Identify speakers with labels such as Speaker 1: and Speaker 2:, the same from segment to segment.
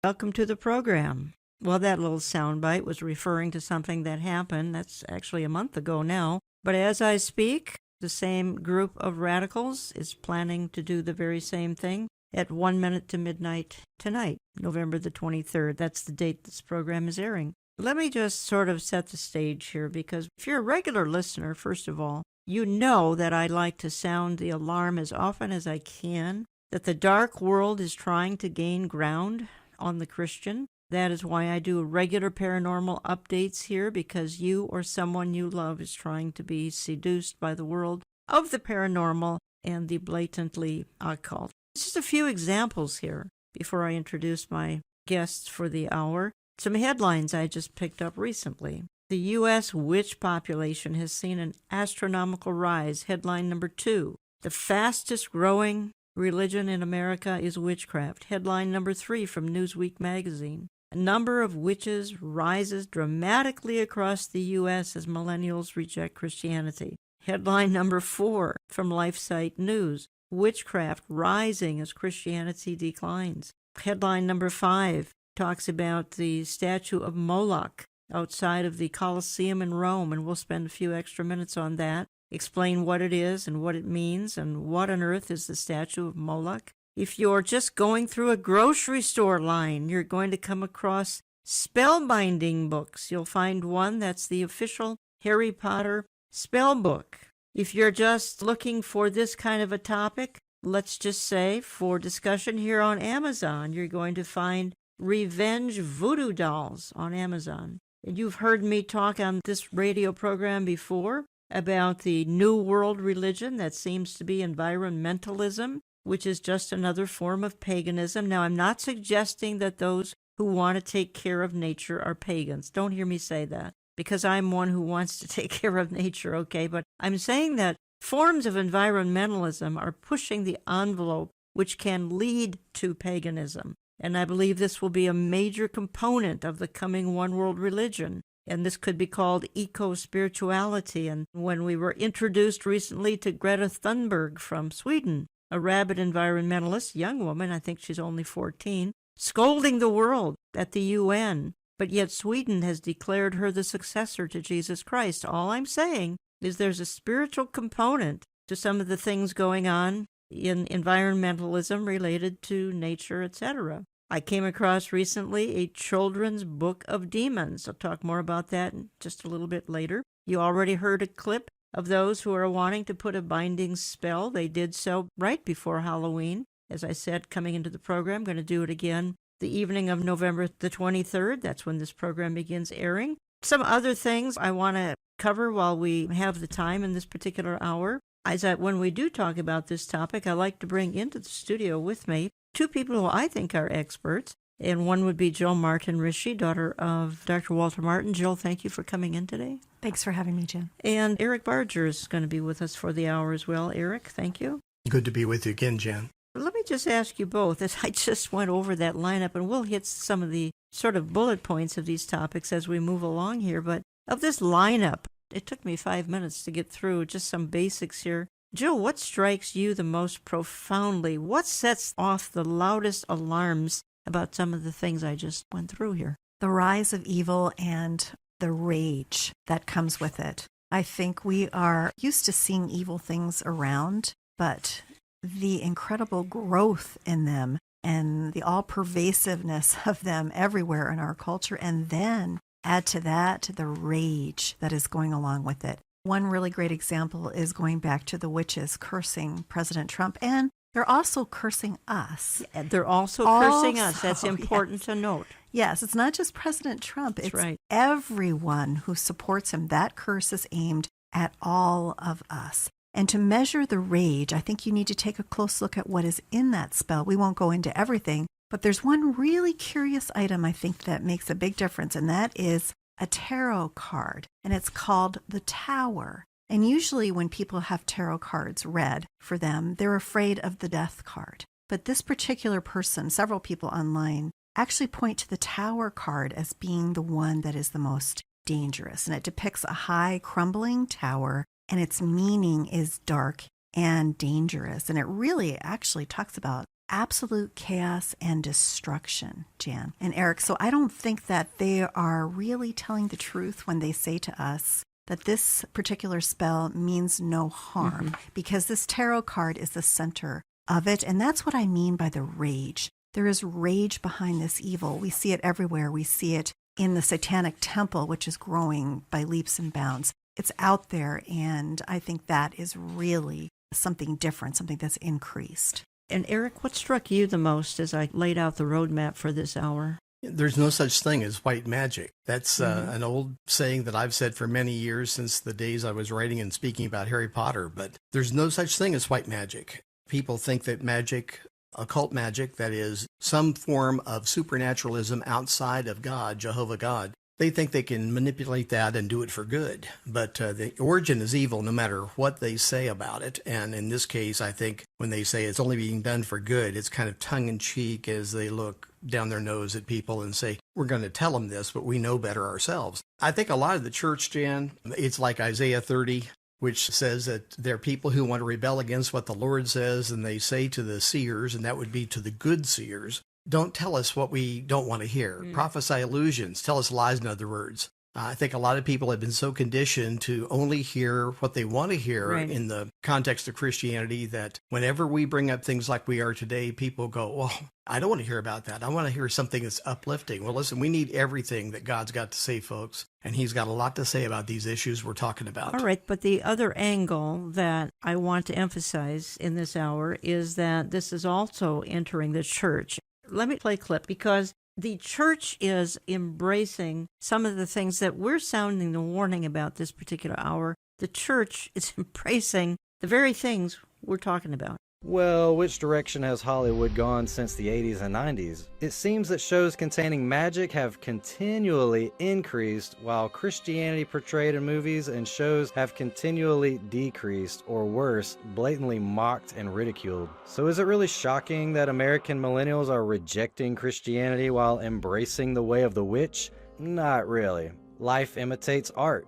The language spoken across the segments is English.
Speaker 1: Welcome to the program. Well, that little soundbite was referring to something that happened. That's actually a month ago now. But as I speak, the same group of radicals is planning to do the very same thing at 1 minute to midnight tonight, November the 23rd. That's the date this program is airing. Let me just sort of set the stage here, because if you're a regular listener, first of all, you know that I like to sound the alarm as often as I can, that the dark world is trying to gain ground on the Christian. That is why I do regular paranormal updates here, because you or someone you love is trying to be seduced by the world of the paranormal and the blatantly occult. Just a few examples here before I introduce my guests for the hour. Some headlines I just picked up recently. The U.S. witch population has seen an astronomical rise. Headline number 2. The fastest growing religion in America is witchcraft. Headline number 3 from Newsweek magazine. A number of witches rises dramatically across the U.S. as millennials reject Christianity. Headline number 4 from LifeSite News. Witchcraft rising as Christianity declines. Headline number 5 talks about the statue of Moloch outside of the Colosseum in Rome, and we'll spend a few extra minutes on that. Explain what it is and what it means, and what on earth is the statue of Moloch. If you're just going through a grocery store line, you're going to come across spellbinding books. You'll find one that's the official Harry Potter spell book. If you're just looking for this kind of a topic, let's just say for discussion here on Amazon, you're going to find revenge voodoo dolls on Amazon. And you've heard me talk on this radio program before about the New World religion that seems to be environmentalism, which is just another form of paganism. Now, I'm not suggesting that those who want to take care of nature are pagans. Don't hear me say that, because I'm one who wants to take care of nature, okay? But I'm saying that forms of environmentalism are pushing the envelope, which can lead to paganism. And I believe this will be a major component of the coming one world religion. And this could be called eco-spirituality. And when we were introduced recently to Greta Thunberg from Sweden, a rabid environmentalist, young woman, I think she's only 14, scolding the world at the UN. But yet Sweden has declared her the successor to Jesus Christ. All I'm saying is there's a spiritual component to some of the things going on in environmentalism related to nature, etc. I came across recently a children's book of demons. I'll talk more about that in just a little bit later. You already heard a clip of those who are wanting to put a binding spell. They did so right before Halloween. As I said, coming into the program, I'm going to do it again the evening of November the 23rd. That's when this program begins airing. Some other things I want to cover while we have the time in this particular hour is that when we do talk about this topic, I like to bring into the studio with me two people who I think are experts, and one would be Jill Martin Rishi, daughter of Dr. Walter Martin. Jill, thank you for coming in today.
Speaker 2: Thanks for having me, Jen.
Speaker 1: And Eric Barger is going to be with us for the hour as well. Eric, thank you.
Speaker 3: Good to be with you again, Jen.
Speaker 1: Let me just ask you both, as I just went over that lineup, and we'll hit some of the sort of bullet points of these topics as we move along here, but of this lineup, it took me 5 minutes to get through just some basics here. Jill, what strikes you the most profoundly? What sets off the loudest alarms about some of the things I just went through here?
Speaker 2: The rise of evil and the rage that comes with it. I think we are used to seeing evil things around, but the incredible growth in them and the all-pervasiveness of them everywhere in our culture, and then add to that the rage that is going along with it. One really great example is going back to the witches cursing President Trump, and they're also cursing us.
Speaker 1: Yeah, they're also cursing us. That's important to note.
Speaker 2: Yes, it's not just President Trump.
Speaker 1: That's right.
Speaker 2: Everyone who supports him. That curse is aimed at all of us. And to measure the rage, I think you need to take a close look at what is in that spell. We won't go into everything, but there's one really curious item I think that makes a big difference, and that is a tarot card, and it's called the Tower. And usually when people have tarot cards read for them, they're afraid of the death card. But this particular person, several people online, actually point to the Tower card as being the one that is the most dangerous. And it depicts a high crumbling tower, and its meaning is dark and dangerous. And it really actually talks about absolute chaos and destruction, Jan and Eric. So I don't think that they are really telling the truth when they say to us that this particular spell means no harm, because this tarot card is the center of it. And that's what I mean by the rage. There is rage behind this evil. We see it everywhere. We see it in the Satanic Temple, which is growing by leaps and bounds. It's out there, and I think that is really something different, something that's increased.
Speaker 1: And Eric, what struck you the most as I laid out the roadmap for this hour?
Speaker 3: There's no such thing as white magic. That's an old saying that I've said for many years, since the days I was writing and speaking about Harry Potter, but there's no such thing as white magic. People think that magic, occult magic, that is some form of supernaturalism outside of God, Jehovah God, they think they can manipulate that and do it for good. But the origin is evil no matter what they say about it. And in this case, I think when they say it's only being done for good, it's kind of tongue-in-cheek as they look down their nose at people and say, we're going to tell them this, but we know better ourselves. I think a lot of the church, Jan, it's like Isaiah 30, which says that there are people who want to rebel against what the Lord says, and they say to the seers, and that would be to the good seers, don't tell us what we don't want to hear. Prophesy illusions. Tell us lies, in other words. I think a lot of people have been so conditioned to only hear what they want to hear in the context of Christianity that whenever we bring up things like we are today, people go, well, I don't want to hear about that. I want to hear something that's uplifting. Well, listen, we need everything that God's got to say, folks. And he's got a lot to say about these issues we're talking about.
Speaker 1: All right, but the other angle that I want to emphasize in this hour is that this is also entering the church. Let me play a clip, because the church is embracing some of the things that we're sounding the warning about this particular hour. The church is embracing the very things we're talking about.
Speaker 4: Well, which direction has Hollywood gone since the 80s and 90s? It seems that shows containing magic have continually increased, while Christianity portrayed in movies and shows have continually decreased, or worse, blatantly mocked and ridiculed. So is it really shocking that American millennials are rejecting Christianity while embracing the way of the witch? Not really. Life imitates art.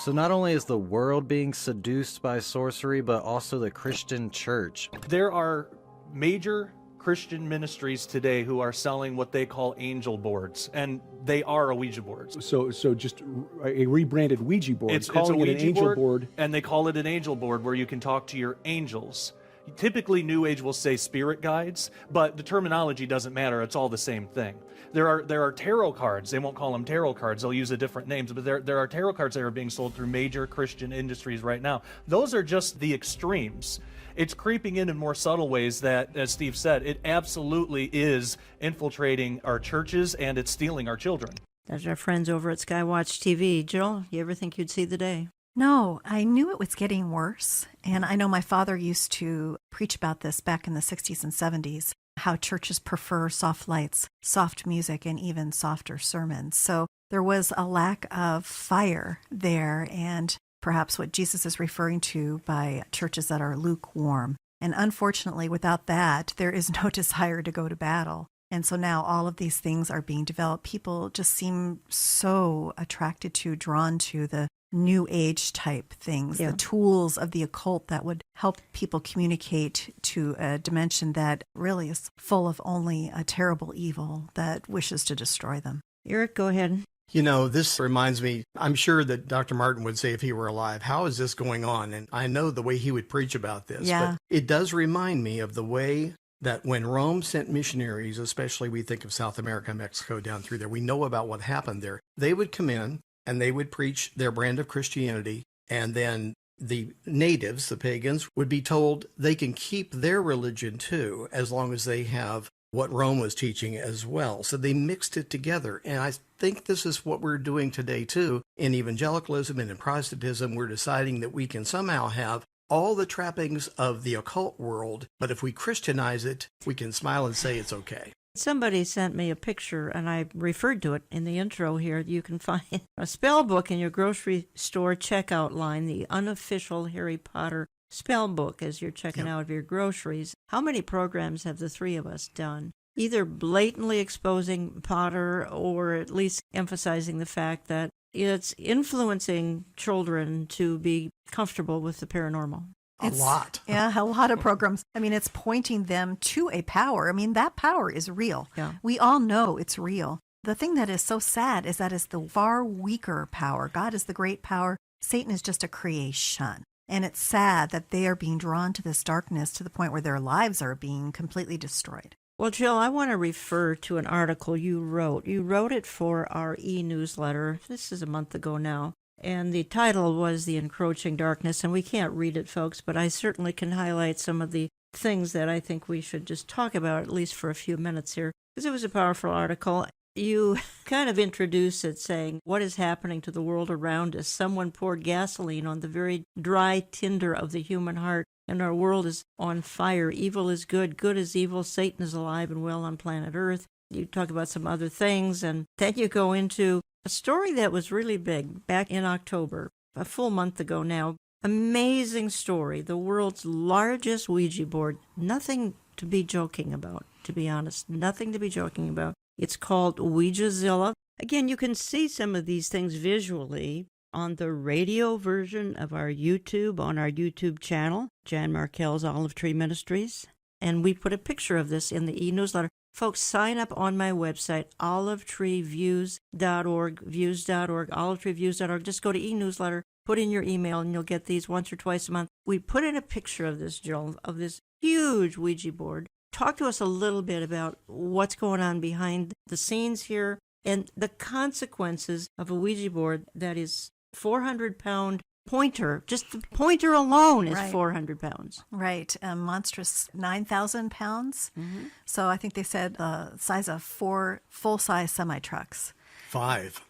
Speaker 4: So not only is the world being seduced by sorcery, but also the Christian church.
Speaker 5: There are major Christian ministries today who are selling what they call angel boards, and they are a Ouija board.
Speaker 6: So just a rebranded Ouija board.
Speaker 5: It's
Speaker 6: calling
Speaker 5: a Ouija
Speaker 6: it an angel board.
Speaker 5: And they call it an angel board where you can talk to your angels. Typically, New Age will say spirit guides, but the terminology doesn't matter. It's all the same thing. There are tarot cards. They won't call them tarot cards. They'll use a different names, but there are tarot cards that are being sold through major Christian industries right now. Those are just the extremes. It's creeping in more subtle ways that, as Steve said, it absolutely is infiltrating our churches, and it's stealing our children.
Speaker 1: That's our friends over at Skywatch TV. Jill, you ever think you'd see the day?
Speaker 2: No, I knew it was getting worse. And I know my father used to preach about this back in the 60s and 70s, how churches prefer soft lights, soft music, and even softer sermons. So there was a lack of fire there, and perhaps what Jesus is referring to by churches that are lukewarm. And unfortunately, without that, there is no desire to go to battle. And so now all of these things are being developed. People just seem so attracted to, drawn to the New Age type things, the tools of the occult that would help people communicate to a dimension that really is full of only a terrible evil that wishes to destroy them.
Speaker 1: Eric, go ahead.
Speaker 3: You know, this reminds me, I'm sure that Dr. Martin would say if he were alive, how is this going on? And I know the way he would preach about this, but it does remind me of the way that when Rome sent missionaries, especially we think of South America, Mexico, down through there, we know about what happened there. They would come in and they would preach their brand of Christianity, and then the natives, the pagans, would be told they can keep their religion too, as long as they have what Rome was teaching as well. So they mixed it together. And I think this is what we're doing today too. In evangelicalism and in Protestantism, we're deciding that we can somehow have all the trappings of the occult world, but if we Christianize it, we can smile and say it's okay.
Speaker 1: Somebody sent me a picture, and I referred to it in the intro here. You can find a spell book in your grocery store checkout line, the unofficial Harry Potter spell book as you're checking out of your groceries. How many programs have the three of us done? Either blatantly exposing Potter or at least emphasizing the fact that it's influencing children to be comfortable with the paranormal.
Speaker 3: A lot.
Speaker 2: Yeah, a lot of programs. I mean, it's pointing them to a power. I mean, that power is real.
Speaker 1: Yeah.
Speaker 2: We all know it's real. The thing that is so sad is that it's the far weaker power. God is the great power. Satan is just a creation. And it's sad that they are being drawn to this darkness to the point where their lives are being completely destroyed.
Speaker 1: Well, Jill, I want to refer to an article you wrote. You wrote it for our e-newsletter. This is a month ago now. And the title was The Encroaching Darkness. And we can't read it, folks, but I certainly can highlight some of the things that I think we should just talk about, at least for a few minutes here, because it was a powerful article. You kind of introduce it saying, what is happening to the world around us? Someone poured gasoline on the very dry tinder of the human heart, and our world is on fire. Evil is good, good is evil, Satan is alive and well on planet Earth. You talk about some other things, and then you go into a story that was really big back in October, a full month ago now. Amazing story. The world's largest Ouija board. Nothing to be joking about, to be honest. Nothing to be joking about. It's called Ouijazilla. Again, you can see some of these things visually on the radio version of our YouTube, on our YouTube channel, Jan Markell's Olive Tree Ministries. And we put a picture of this in the e-newsletter. Folks, sign up on my website, olivetreeviews.org, views.org, olivetreeviews.org. Just go to e-newsletter, put in your email, and you'll get these once or twice a month. We put in a picture of this, Jill, of this huge Ouija board. Talk to us a little bit about what's going on behind the scenes here and the consequences of a Ouija board that is 400-pound pointer. Just the pointer alone is 400 pounds.
Speaker 2: Right. A monstrous 9,000 pounds. Mm-hmm. So I think they said the size of 4 full-size semi-trucks.
Speaker 3: 5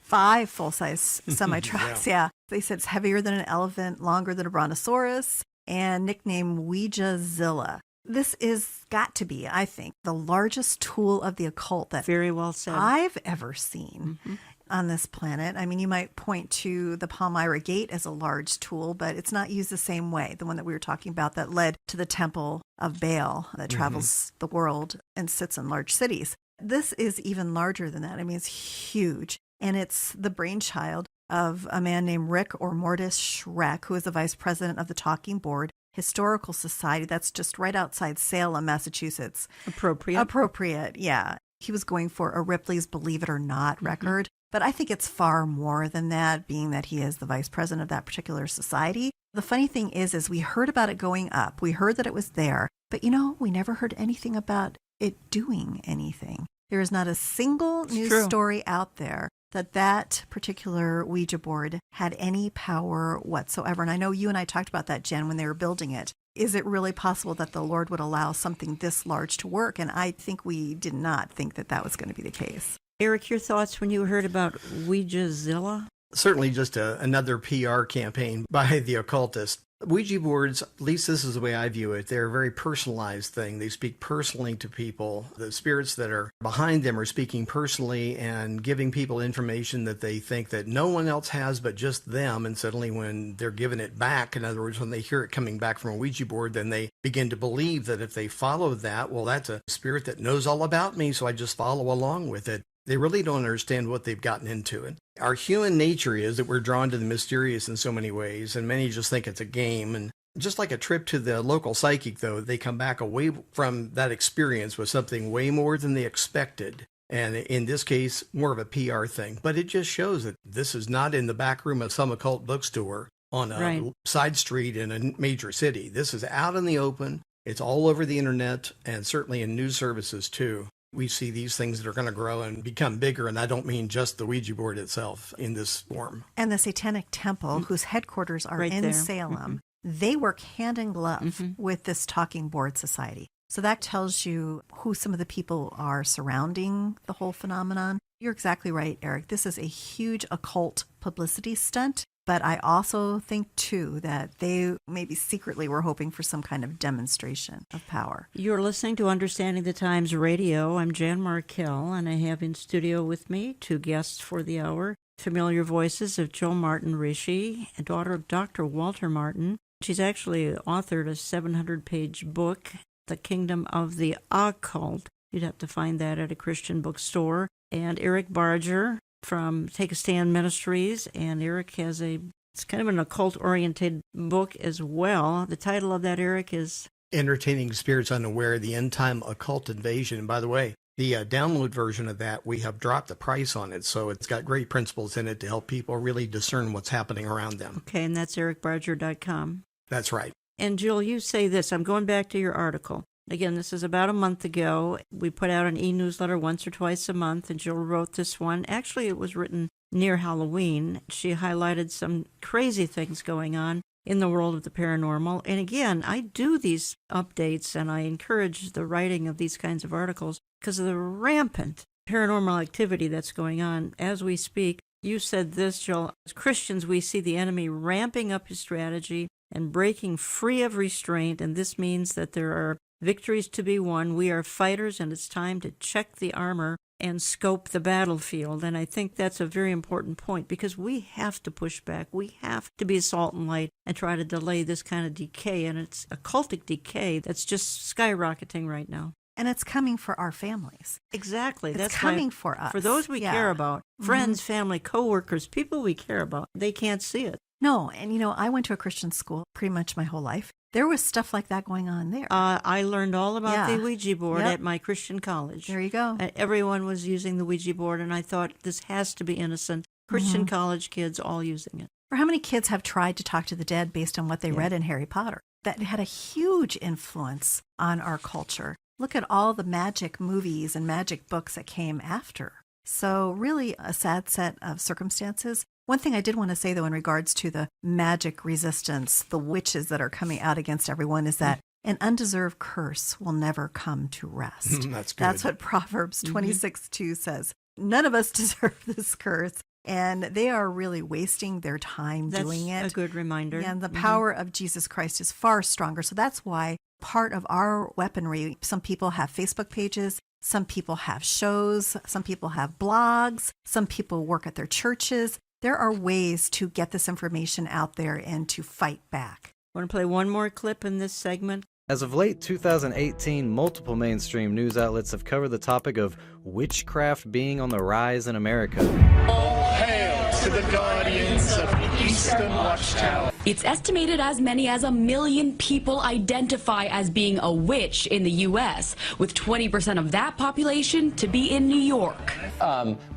Speaker 2: full-size semi-trucks, yeah. They said it's heavier than an elephant, longer than a brontosaurus, and nicknamed Ouijazilla. This is got to be, I think, the largest tool of the occult that
Speaker 1: Very well said.
Speaker 2: I've ever seen on this planet. I mean, you might point to the Palmyra Gate as a large tool, but it's not used the same way. The one that we were talking about that led to the Temple of Baal that travels the world and sits in large cities. This is even larger than that. I mean, it's huge. And it's the brainchild of a man named Rick or Mortis Schreck, who is the vice president of the Talking Board Historical Society. That's just right outside Salem, Massachusetts. Appropriate, yeah. He was going for a Ripley's Believe It or Not record. But I think it's far more than that, being that he is the vice president of that particular society. The funny thing is we heard about it going up. We heard that it was there. But, we never heard anything about it doing anything. There is not a single news story out there that particular Ouija board had any power whatsoever. And I know you and I talked about that, Jen, when they were building it. Is it really possible that the Lord would allow something this large to work? And I think we did not think that was going to be the case.
Speaker 1: Eric, your thoughts when you heard about Ouijazilla?
Speaker 3: Certainly just another PR campaign by the occultist. Ouija boards, at least this is the way I view it, they're a very personalized thing. They speak personally to people. The spirits that are behind them are speaking personally and giving people information that they think that no one else has but just them. And suddenly when they're given it back, in other words, when they hear it coming back from a Ouija board, then they begin to believe that if they follow that, well, that's a spirit that knows all about me, so I just follow along with it. They really don't understand what they've gotten into. And our human nature is that we're drawn to the mysterious in so many ways, and many just think it's a game. And just like a trip to the local psychic, though, they come back away from that experience with something way more than they expected. And in this case, more of a PR thing. But it just shows that this is not in the back room of some occult bookstore on a side street in a major city. This is out in the open. It's all over the internet and certainly in news services, too. We see these things that are going to grow and become bigger, and I don't mean just the Ouija board itself in this form.
Speaker 2: And the Satanic Temple, whose headquarters are in Salem, they work hand in glove with this Talking Board Society. So that tells you who some of the people are surrounding the whole phenomenon. You're exactly right, Eric. This is a huge occult publicity stunt. But I also think, too, that they maybe secretly were hoping for some kind of demonstration of power.
Speaker 1: You're listening to Understanding the Times Radio. I'm Jan Markell, and I have in studio with me 2 guests for the hour. Familiar voices of Jill Martin Rishi, a daughter of Dr. Walter Martin. She's actually authored a 700-page book, The Kingdom of the Occult. You'd have to find that at a Christian bookstore. And Eric Barger from Take a Stand Ministries, and Eric has a It's kind of an occult-oriented book as well. The title of that, Eric, is
Speaker 3: Entertaining Spirits Unaware, the End Time Occult Invasion. And by the way, the download version of that, we have dropped the price on it, so it's got great principles in it to help people really discern what's happening around them.
Speaker 1: Okay, and that's ericbarger.com.
Speaker 3: That's right.
Speaker 1: And Jill, you say this. I'm going back to your article. Again, this is about a month ago. We put out an e-newsletter once or twice a month, and Jill wrote this one. Actually, it was written near Halloween. She highlighted some crazy things going on in the world of the paranormal. And again, I do these updates, and I encourage the writing of these kinds of articles because of the rampant paranormal activity that's going on as we speak. You said this, Jill. As Christians, we see the enemy ramping up his strategy and breaking free of restraint, and this means that there are victories to be won. We are fighters, and it's time to check the armor and scope the battlefield. And I think that's a very important point because we have to push back. We have to be salt and light and try to delay this kind of decay. And it's a cultic decay that's just skyrocketing right now.
Speaker 2: And it's coming for our families.
Speaker 1: Exactly.
Speaker 2: It's
Speaker 1: that's
Speaker 2: coming for us.
Speaker 1: For those we care about, friends, family, coworkers, people we care about, they can't see it.
Speaker 2: No, and I went to a Christian school pretty much my whole life. There was stuff like that going on there.
Speaker 1: I learned all about the Ouija board at my Christian college.
Speaker 2: There you go.
Speaker 1: Everyone was using the Ouija board, and I thought this has to be innocent. Christian college kids all using it.
Speaker 2: Or how many kids have tried to talk to the dead based on what they read in Harry Potter? That had a huge influence on our culture. Look at all the magic movies and magic books that came after. So really a sad set of circumstances. One thing I did want to say, though, in regards to the magic resistance, the witches that are coming out against everyone, is that an undeserved curse will never come to rest.
Speaker 3: That's good.
Speaker 2: That's what Proverbs 26:2 says. None of us deserve this curse, and they are really wasting their time doing it.
Speaker 1: That's a good reminder.
Speaker 2: And the power of Jesus Christ is far stronger. So that's why part of our weaponry, some people have Facebook pages, some people have shows, some people have blogs, some people work at their churches. There are ways to get this information out there and to fight back.
Speaker 1: Want to play one more clip in this segment?
Speaker 4: As of late 2018, multiple mainstream news outlets have covered the topic of witchcraft being on the rise in America.
Speaker 7: All hail to the guardians of the Eastern Watchtower.
Speaker 8: It's estimated as many as 1 million people identify as being a witch in the U.S., with 20% of that population to be in New York.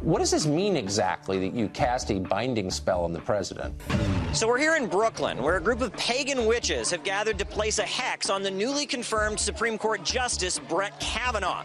Speaker 9: What does this mean exactly, that you cast a binding spell on the president?
Speaker 10: So we're here in Brooklyn, where a group of pagan witches have gathered to place a hex on the newly confirmed Supreme Court Justice Brett Kavanaugh.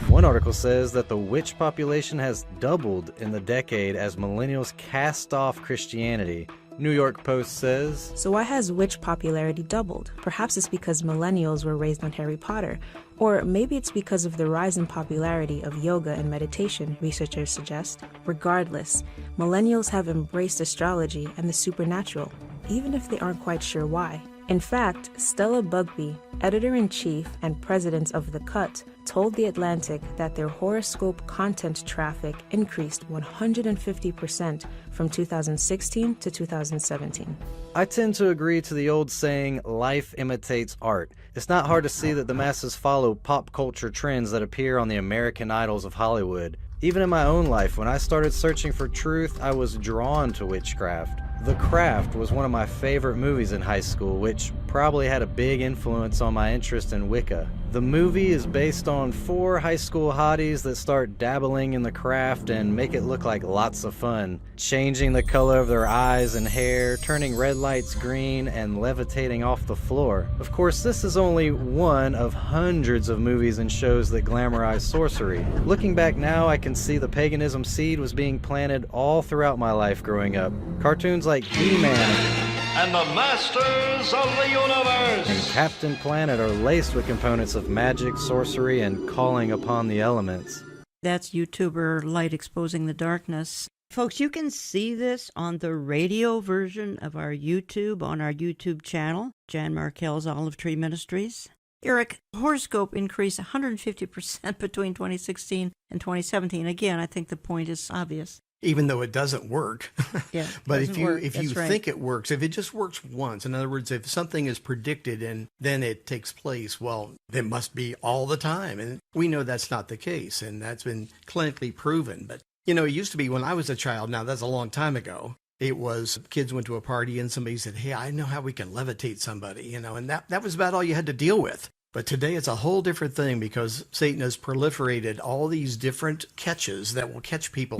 Speaker 4: One article says that the witch population has doubled in the decade as millennials cast off Christianity. New York Post says,
Speaker 11: So why has witch popularity doubled? Perhaps it's because millennials were raised on Harry Potter. Or maybe it's because of the rise in popularity of yoga and meditation, researchers suggest. Regardless, millennials have embraced astrology and the supernatural, even if they aren't quite sure why. In fact, Stella Bugbee, editor-in-chief and president of The Cut, told The Atlantic that their horoscope content traffic increased 150% from 2016 to 2017.
Speaker 4: I tend to agree to the old saying, life imitates art. It's not hard to see that the masses follow pop culture trends that appear on the American Idols of Hollywood. Even in my own life, when I started searching for truth, I was drawn to witchcraft. The Craft was one of my favorite movies in high school, which probably had a big influence on my interest in Wicca. The movie is based on 4 high school hotties that start dabbling in the craft and make it look like lots of fun, changing the color of their eyes and hair, turning red lights green, and levitating off the floor. Of course, this is only one of hundreds of movies and shows that glamorize sorcery. Looking back now, I can see the paganism seed was being planted all throughout my life growing up. Cartoons like He-Man
Speaker 7: And the Masters of the Universe.
Speaker 4: and Captain Planet are laced with components of magic, sorcery, and calling upon the elements.
Speaker 1: That's YouTuber Light Exposing the Darkness. Folks, you can see this on the radio version of our YouTube, on our YouTube channel, Jan Markell's Olive Tree Ministries. Eric, horoscope increased 150% between 2016 and 2017. Again, I think the point is obvious.
Speaker 3: Even though it doesn't work.
Speaker 1: Yeah,
Speaker 3: But if
Speaker 1: doesn't
Speaker 3: you
Speaker 1: work.
Speaker 3: if you
Speaker 1: That's right.
Speaker 3: think it works, if it just works once, in other words, if something is predicted and then it takes place, well, it must be all the time. And we know that's not the case, and that's been clinically proven. But, it used to be when I was a child, now that's a long time ago, It was kids went to a party and somebody said, hey, I know how we can levitate somebody, and that was about all you had to deal with. But today it's a whole different thing because Satan has proliferated all these different catches that will catch people,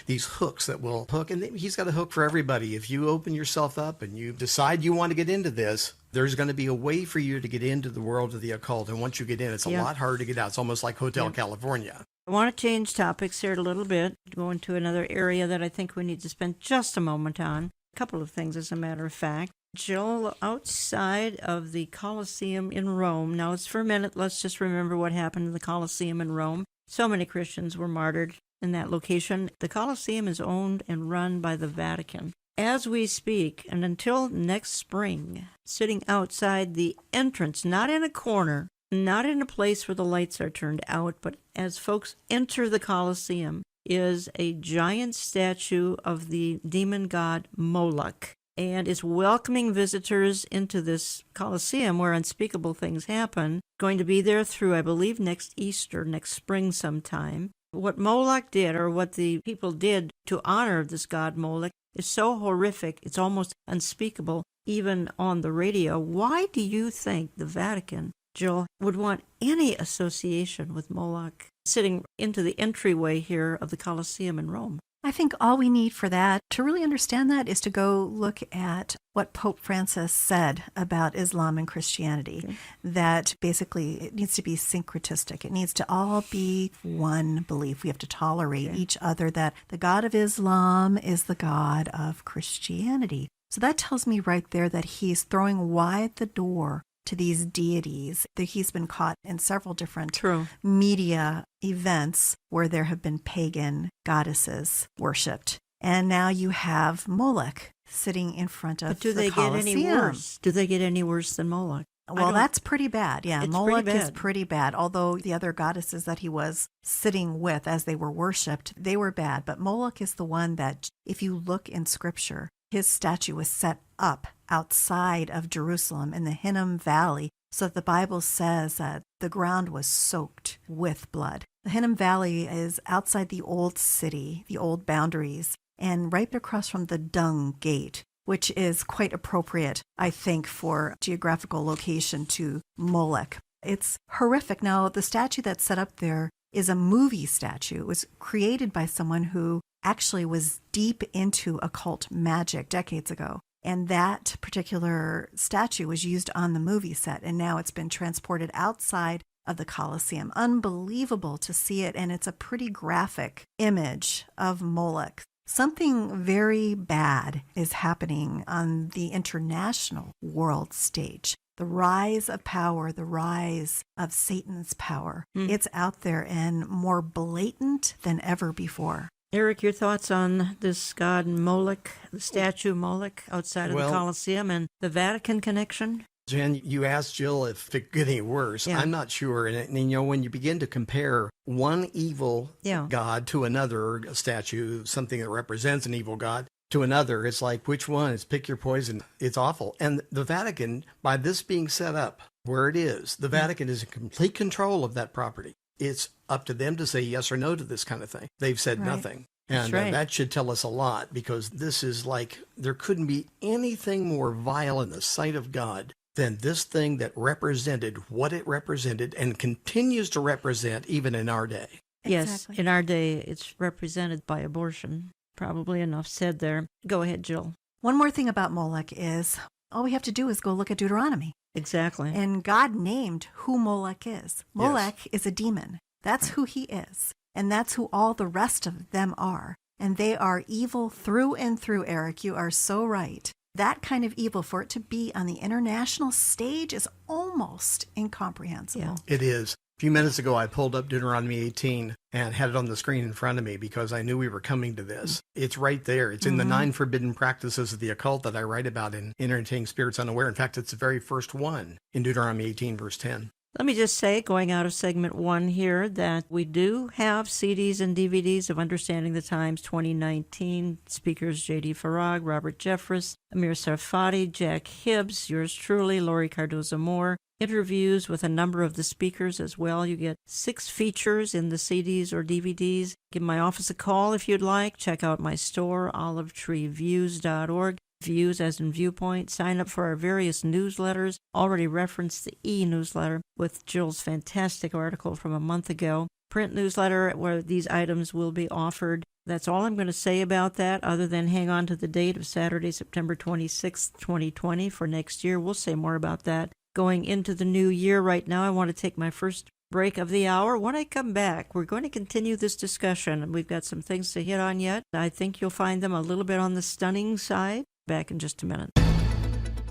Speaker 3: these hooks that will hook. And he's got a hook for everybody. If you open yourself up and you decide you want to get into this, there's going to be a way for you to get into the world of the occult. And once you get in, it's a lot harder to get out. It's almost like Hotel California.
Speaker 1: I want to change topics here a little bit, go into another area that I think we need to spend just a moment on. A couple of things, as a matter of fact. Jill, outside of the Colosseum in Rome, now it's for a minute, let's just remember what happened in the Colosseum in Rome. So many Christians were martyred in that location. The Colosseum is owned and run by the Vatican. As we speak, and until next spring, sitting outside the entrance, not in a corner, not in a place where the lights are turned out, but as folks enter the Colosseum, is a giant statue of the demon god Moloch. And is welcoming visitors into this Colosseum where unspeakable things happen. Going to be there through, I believe, next Easter, next spring sometime. What Moloch did, or what the people did to honor this god Moloch, is so horrific, it's almost unspeakable, even on the radio. Why do you think the Vatican, Jill, would want any association with Moloch sitting into the entryway here of the Colosseum in Rome?
Speaker 2: I think all we need for that, to really understand that, is to go look at what Pope Francis said about Islam and Christianity, that basically it needs to be syncretistic. It needs to all be one belief. We have to tolerate each other, that the God of Islam is the God of Christianity. So that tells me right there that he's throwing wide the door to these deities. He's been caught in several different media events where there have been pagan goddesses worshipped. And now you have Moloch sitting in front of the Colosseum. But do they get any worse?
Speaker 1: Do they get any worse than Moloch?
Speaker 2: Well, that's pretty bad. Yeah, Moloch is pretty bad. Although the other goddesses that he was sitting with as they were worshipped, they were bad. But Moloch is the one that, if you look in Scripture, his statue was set up outside of Jerusalem in the Hinnom Valley, so that the Bible says that the ground was soaked with blood. The Hinnom Valley is outside the old city, the old boundaries, and right across from the Dung Gate, which is quite appropriate, I think, for geographical location to Moloch. It's horrific. Now, the statue that's set up there is a movie statue. It was created by someone who actually was deep into occult magic decades ago. And that particular statue was used on the movie set, and now it's been transported outside of the Colosseum. Unbelievable to see it, and it's a pretty graphic image of Moloch. Something very bad is happening on the international world stage. The rise of power, the rise of Satan's power. It's out there and more blatant than ever before.
Speaker 1: Eric, your thoughts on this god Moloch, the statue Moloch outside of the Colosseum, and the Vatican connection?
Speaker 3: Jen, you asked Jill if it could get any worse. I'm not sure. And when you begin to compare one evil god to another, a statue, something that represents an evil god, to another, it's like, which one? It's pick your poison. It's awful. And the Vatican, by this being set up where it is, the Vatican is in complete control of that property. It's up to them to say yes or no to this kind of thing. They've said nothing. And that should tell us a lot, because this is like, there couldn't be anything more vile in the sight of God than this thing that represented what it represented and continues to represent even in our day.
Speaker 1: Yes, in our day, it's represented by abortion. Probably enough said there. Go ahead, Jill.
Speaker 2: One more thing about Moloch is, all we have to do is go look at Deuteronomy.
Speaker 1: Exactly.
Speaker 2: And God named who Moloch is. Moloch is a demon. That's who he is. And that's who all the rest of them are. And they are evil through and through, Eric. You are so right. That kind of evil, for it to be on the international stage, is almost incomprehensible.
Speaker 1: Yeah.
Speaker 3: It is. A few minutes ago, I pulled up Deuteronomy 18 and had it on the screen in front of me because I knew we were coming to this. It's right there. It's in the 9 forbidden practices of the occult that I write about in Entertaining Spirits Unaware. In fact, it's the very first one in Deuteronomy 18, verse 10.
Speaker 1: Let me just say, going out of segment 1 here, that we do have CDs and DVDs of Understanding the Times 2019. Speakers J.D. Farag, Robert Jeffress, Amir Sarfati, Jack Hibbs, yours truly, Lori Cardoza-Moore. Interviews with a number of the speakers as well. You get 6 features in the CDs or DVDs. Give my office a call if you'd like. Check out my store, olivetreeviews.org. Views as in viewpoint. Sign up for our various newsletters. Already referenced the e-newsletter with Jill's fantastic article from a month ago. Print newsletter where these items will be offered. That's all I'm going to say about that, other than hang on to the date of Saturday, September 26th, 2020 for next year. We'll say more about that going into the new year. Right now, I want to take my first break of the hour. When I come back, we're going to continue this discussion. We've got some things to hit on yet. I think you'll find them a little bit on the stunning side. Back in just a minute.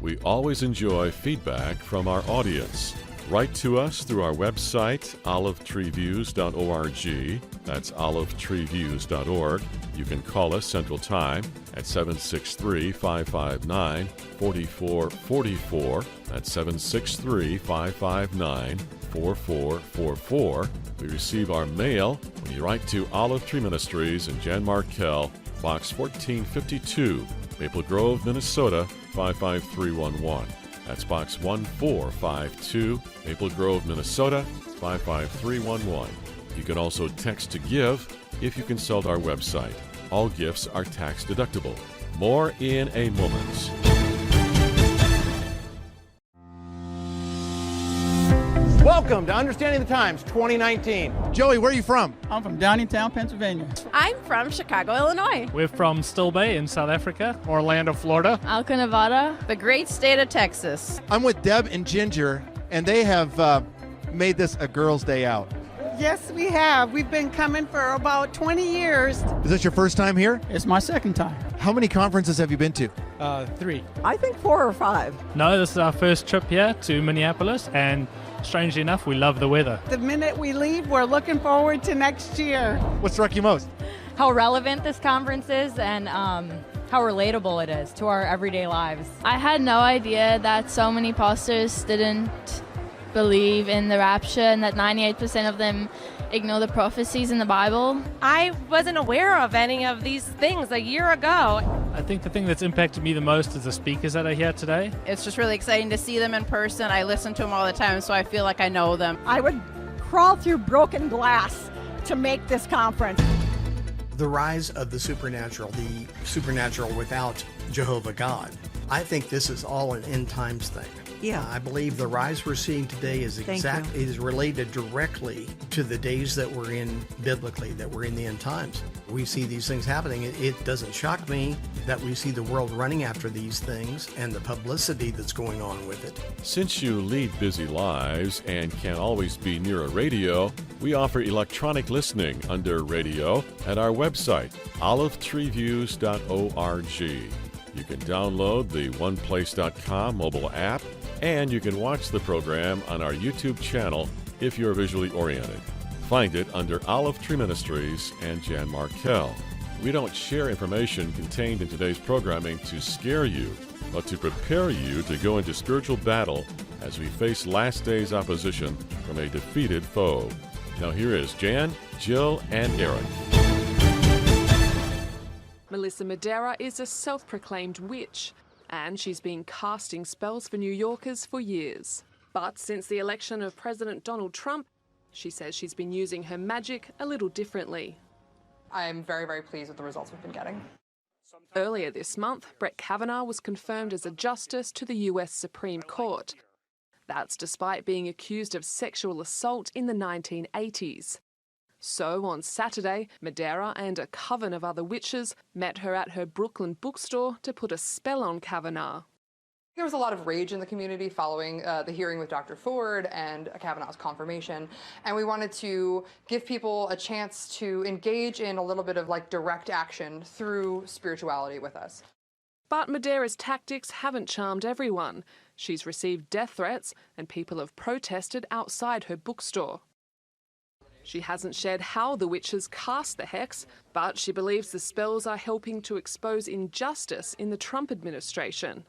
Speaker 12: We always enjoy feedback from our audience. Write to us through our website, olivetreeviews.org. That's olivetreeviews.org. You can call us Central Time at 763-559-4444. That's 763-559-4444. We receive our mail when you write to Olive Tree Ministries in Jan Markell, Box 1452, Maple Grove, Minnesota, 55311. That's Box 1452, Maple Grove, Minnesota, 55311. You can also text to give if you consult our website. All gifts are tax deductible. More in a moment.
Speaker 13: Welcome to Understanding the Times 2019. Joey, where are you from?
Speaker 14: I'm from Downingtown, Pennsylvania.
Speaker 15: I'm from Chicago, Illinois.
Speaker 16: We're from Still Bay in South Africa.
Speaker 17: Orlando, Florida.
Speaker 15: Alca, Nevada. The great state of Texas.
Speaker 13: I'm with Deb and Ginger, and they have made this a girls' day out.
Speaker 18: Yes, we have. We've been coming for about 20 years.
Speaker 13: Is this your first time here?
Speaker 14: It's my second time.
Speaker 13: How many conferences have you been to?
Speaker 16: 3.
Speaker 18: I think 4 or 5.
Speaker 16: No, this is our first trip here to Minneapolis, and strangely enough, we love the weather.
Speaker 18: The minute we leave, we're looking forward to next year.
Speaker 13: What struck you most?
Speaker 19: How relevant this conference is and how relatable it is to our everyday lives.
Speaker 20: I had no idea that so many pastors didn't believe in the rapture and that 98% of them ignore the prophecies in the Bible.
Speaker 21: I wasn't aware of any of these things a year ago.
Speaker 16: I think the thing that's impacted me the most is the speakers that are here today.
Speaker 15: It's just really exciting to see them in person. I listen to them all the time, so I feel like I know them.
Speaker 18: I would crawl through broken glass to make this conference.
Speaker 3: The rise of the supernatural without Jehovah God. I think this is all an end times thing.
Speaker 1: Yeah.
Speaker 3: I believe the rise we're seeing today is related directly to the days that we're in biblically, that we're in the end times. We see these things happening. It doesn't shock me that we see the world running after these things and the publicity that's going on with it.
Speaker 12: Since you lead busy lives and can't always be near a radio, we offer electronic listening under radio at our website, olivetreeviews.org. You can download the oneplace.com mobile app, and you can watch the program on our YouTube channel if you're visually oriented. Find it under Olive Tree Ministries and Jan Markell. We don't share information contained in today's programming to scare you, but to prepare you to go into spiritual battle as we face last day's opposition from a defeated foe. Now here is Jan, Jill, and Aaron.
Speaker 22: Melissa Madera is a self-proclaimed witch, and she's been casting spells for New Yorkers for years. But since the election of President Donald Trump, she says she's been using her magic a little differently.
Speaker 23: I'm very, very pleased with the results we've been getting.
Speaker 22: Earlier this month, Brett Kavanaugh was confirmed as a justice to the US Supreme Court. That's despite being accused of sexual assault in the 1980s. So on Saturday, Madera and a coven of other witches met her at her Brooklyn bookstore to put a spell on Kavanaugh.
Speaker 23: There was a lot of rage in the community following the hearing with Dr. Ford and Kavanaugh's confirmation, and we wanted to give people a chance to engage in a little bit of direct action through spirituality with us.
Speaker 22: But Madera's tactics haven't charmed everyone. She's received death threats and people have protested outside her bookstore. She hasn't shared how the witches cast the hex, but she believes the spells are helping to expose injustice in the Trump administration.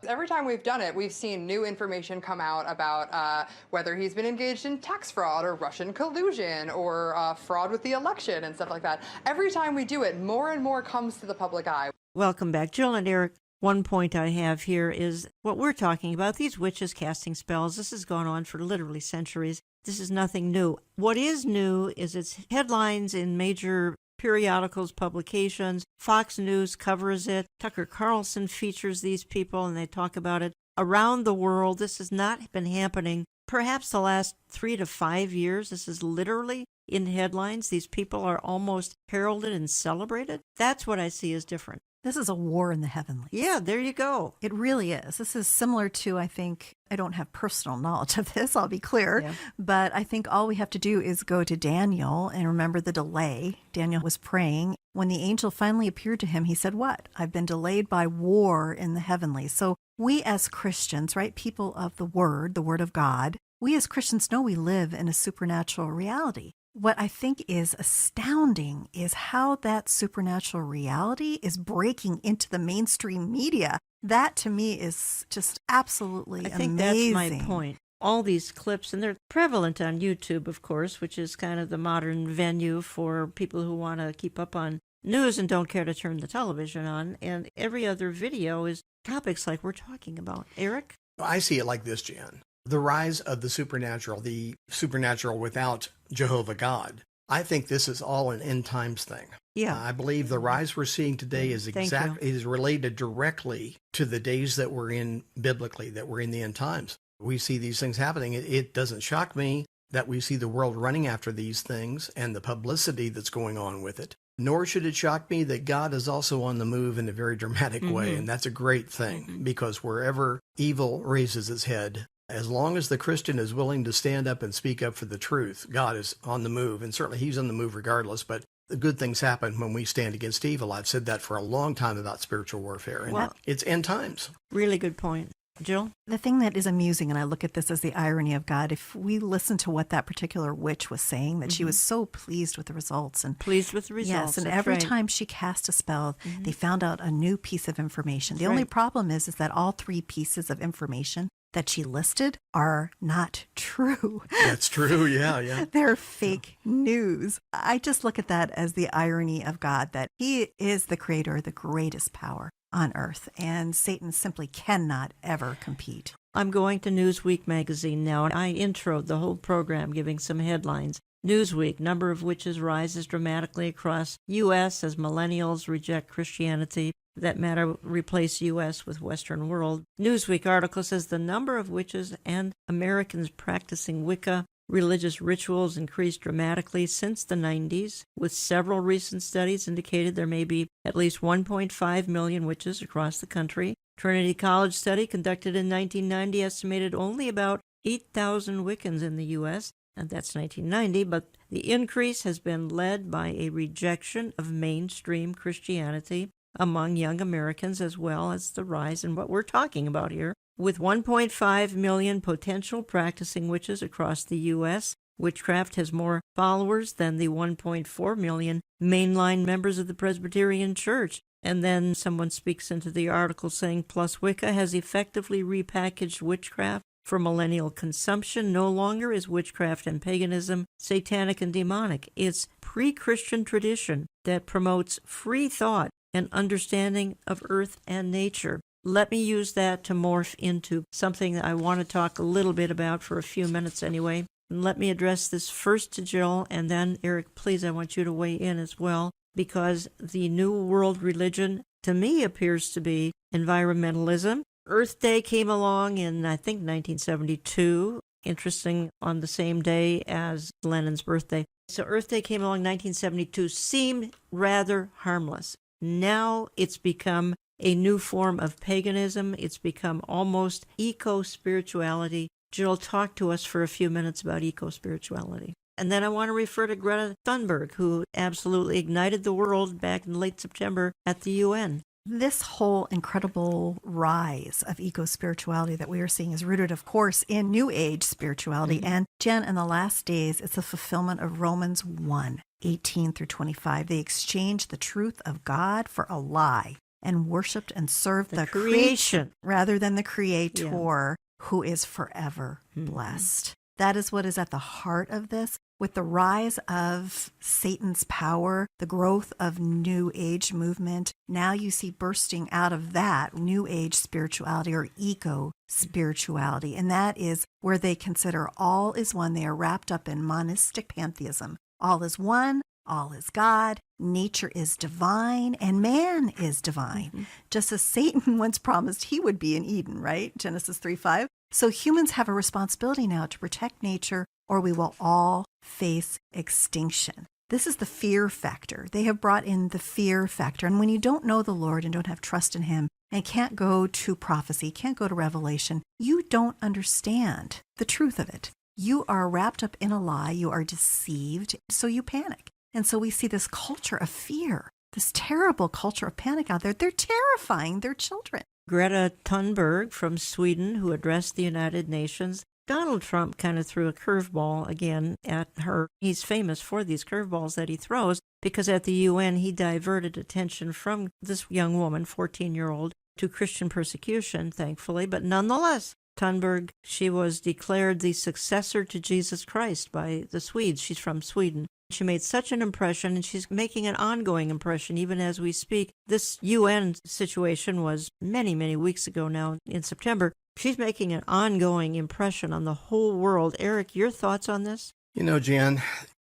Speaker 23: Every time we've done it, we've seen new information come out about whether he's been engaged in tax fraud or Russian collusion or fraud with the election and stuff like that. Every time we do it, more and more comes to the public eye.
Speaker 1: Welcome back, Jill and Eric. One point I have here is what we're talking about, these witches casting spells. This has gone on for literally centuries. This is nothing new. What is new is its headlines in major periodicals, publications. Fox News covers it. Tucker Carlson features these people, and they talk about it around the world. This has not been happening perhaps the last 3 to 5 years. This is literally in headlines. These people are almost heralded and celebrated. That's what I see as different.
Speaker 2: This is a war in the heavenlies.
Speaker 1: Yeah, there you go.
Speaker 2: It really is. This is similar to, I think, I don't have personal knowledge of this, I'll be clear, but I think all we have to do is go to Daniel and remember the delay. Daniel was praying. When the angel finally appeared to him, he said, what? I've been delayed by war in the heavenlies. So we as Christians, right, people of the Word of God, we as Christians know we live in a supernatural reality. What I think is astounding is how that supernatural reality is breaking into the mainstream media. That to me is just absolutely amazing.
Speaker 1: I think that's my point. All these clips, and they're prevalent on YouTube, of course, which is kind of the modern venue for people who want to keep up on news and don't care to turn the television on. And every other video is topics like we're talking about. Eric?
Speaker 3: I see it like this, Jan. The rise of the supernatural without Jehovah God. I think this is all an end times thing.
Speaker 1: Yeah.
Speaker 3: I believe the rise we're seeing today is is related directly to the days that we're in biblically, that we're in the end times. We see these things happening. It doesn't shock me that we see the world running after these things and the publicity that's going on with it. Nor should it shock me that God is also on the move in a very dramatic way. And that's a great thing because wherever evil raises its head, as long as the Christian is willing to stand up and speak up for the truth, God is on the move. And certainly he's on the move regardless. But the good things happen when we stand against evil. I've said that for a long time about spiritual warfare. And it's end times.
Speaker 1: Really good point. Jill?
Speaker 2: The thing that is amusing, and I look at this as the irony of God, if we listen to what that particular witch was saying, that she was so pleased with the results. And
Speaker 1: pleased with the results.
Speaker 2: Yes, and every time she cast a spell, they found out a new piece of information. The only problem is that all 3 pieces of information that she listed are not true.
Speaker 3: That's true, yeah.
Speaker 2: They're fake news. I just look at that as the irony of God, that he is the creator, the greatest power on earth, and Satan simply cannot ever compete.
Speaker 1: I'm going to Newsweek magazine now, and I introed the whole program giving some headlines. Newsweek, number of witches rises dramatically across U.S. as millennials reject Christianity. That matter, replace U.S. with Western world. Newsweek article says the number of witches and Americans practicing Wicca religious rituals increased dramatically since the 90s, with several recent studies indicated there may be at least 1.5 million witches across the country. Trinity College study conducted in 1990 estimated only about 8,000 Wiccans in the U.S., and that's 1990, but the increase has been led by a rejection of mainstream Christianity among young Americans, as well as the rise in what we're talking about here. With 1.5 million potential practicing witches across the U.S., witchcraft has more followers than the 1.4 million mainline members of the Presbyterian Church. And then someone speaks into the article saying, plus Wicca has effectively repackaged witchcraft for millennial consumption. No longer is witchcraft and paganism satanic and demonic. It's pre-Christian tradition that promotes free thought and understanding of earth and nature. Let me use that to morph into something that I want to talk a little bit about for a few minutes anyway. And let me address this first to Jill, and then, Eric, please, I want you to weigh in as well, because the new world religion, to me, appears to be environmentalism. Earth Day came along in, I think, 1972, interesting, on the same day as Lenin's birthday. So Earth Day came along in 1972, seemed rather harmless. Now it's become a new form of paganism. It's become almost eco-spirituality. Jill, talk to us for a few minutes about eco-spirituality. And then I want to refer to Greta Thunberg, who absolutely ignited the world back in late September at the UN.
Speaker 2: This whole incredible rise of eco-spirituality that we are seeing is rooted, of course, in New Age spirituality. And Jen, in the last days, it's a fulfillment of Romans 1:18 through 25. They exchange the truth of God for a lie and worshiped and served the
Speaker 1: creation
Speaker 2: rather than the Creator, who is forever blessed. That is what is at the heart of this. With the rise of Satan's power, the growth of New Age movement, now you see bursting out of that New Age spirituality or eco-spirituality. And that is where they consider all is one. They are wrapped up in monistic pantheism. All is one, all is God, nature is divine, and man is divine. Just as Satan once promised he would be in Eden, right? Genesis 3:5. So humans have a responsibility now to protect nature, or we will all face extinction. This is the fear factor. They have brought in the fear factor. And when you don't know the Lord and don't have trust in him and can't go to prophecy, can't go to revelation, you don't understand the truth of it. You are wrapped up in a lie. You are deceived. So you panic. And so we see this culture of fear, this terrible culture of panic out there. They're terrifying their children.
Speaker 1: Greta Thunberg from Sweden, who addressed the United Nations. Donald Trump kind of threw a curveball again at her. He's famous for these curveballs that he throws because at the UN he diverted attention from this young woman, 14-year-old, to Christian persecution, thankfully. But nonetheless, Thunberg, she was declared the successor to Jesus Christ by the Swedes. She's from Sweden. She made such an impression, and she's making an ongoing impression even as we speak. This UN situation was many, many weeks ago now in September. She's making an ongoing impression on the whole world. Eric, your thoughts on this?
Speaker 3: You know, Jan,